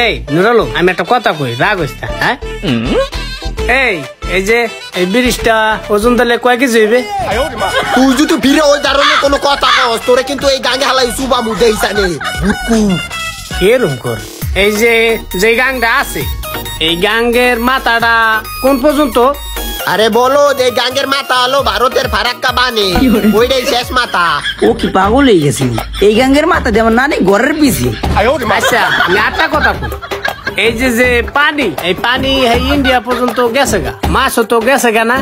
এই নুরালু আমি একটা কথা কই রাগ হইস না হ্যাঁ এই যে এই ব্রিজটা ওজন দিলে কয় কেজি হইবে তুই যদি ফিরে ওই ধরনের কোনো কথা কস তোরে কিন্তু এই গাঙ্গে হালাই সুবা মুদে হিসানে বুটকু এরম কর এই যে গাংটা আছে এই গাঙ্গের মাথাটা কোন পর্যন্ত আরে বলো এই গাঙ্গের মাথা হলো ভারতের ফারাক্কা বানে ওইটাই শেষ মাথা ও কি পাগল হয়ে গেছিল এই গাঙ্গের মাথা দিয়ে আমার নানি ঘরের পিছিয়ে আচ্ছা আমি একটা কথা কই এই যে পানি এই পানি ইন্ডিয়া পর্যন্ত গেছে গা মাছও তো গেছে গা না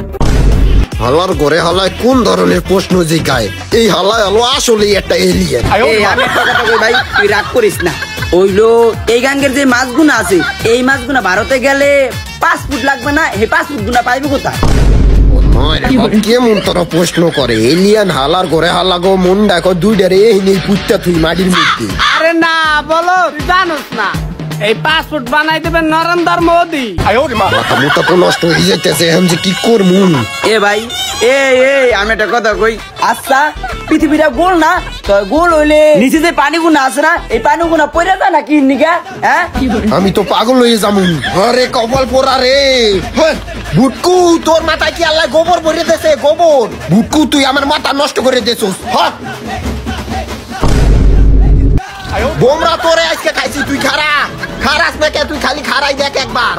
হালার ঘরে হালায় কোন ধরনের প্রশ্ন জিগায় এই হালায় হলো আসলে একটা এলিয়েন আমি একটা কথা কই ভাই তুই রাগ করিস না ওইলো এই গাঙ্গের যে মাছগুনা আছে এই মাছগুনা ভারতে গেলে 5 ফুট লাগবে না এই 5 ফুট গুনা পাইবে কোথায় কেমন তোরা প্রশ্ন করে এলিয়ান হালার ঘরে হালা গো মন দেখো দুইটারে এই নেই পুত্তা তুই মাটির মধ্যে আরে না বলো তুই জানোস না এই 5 ফুট বানাই দেবেন নরেন্দ্র মোদি মাথা মুতা তো নষ্ট হয়ে যেতেছে আমি যে কি করবো এ ভাই আমি একটা কথা কই আচ্ছা পৃথিবীটা গোল না তো গোল হইলে নিচে যে পানিগুনা আছে না এই পানিগুনা পড়ে যায় না কি নিকা হ্যাঁ আমি তো পাগল হয়ে যাবো আরে কপাল পোড়া রে বুটকু তোর মাথায় কি আল্লাহ গোবর ভরে দেছে গোবর বুটকু তুই আমার মাথা নষ্ট করে দেছিস বোমরা তোরে আজকে খাইছি তুই খারাস না কে তুই খালি খারাই দেখ একবার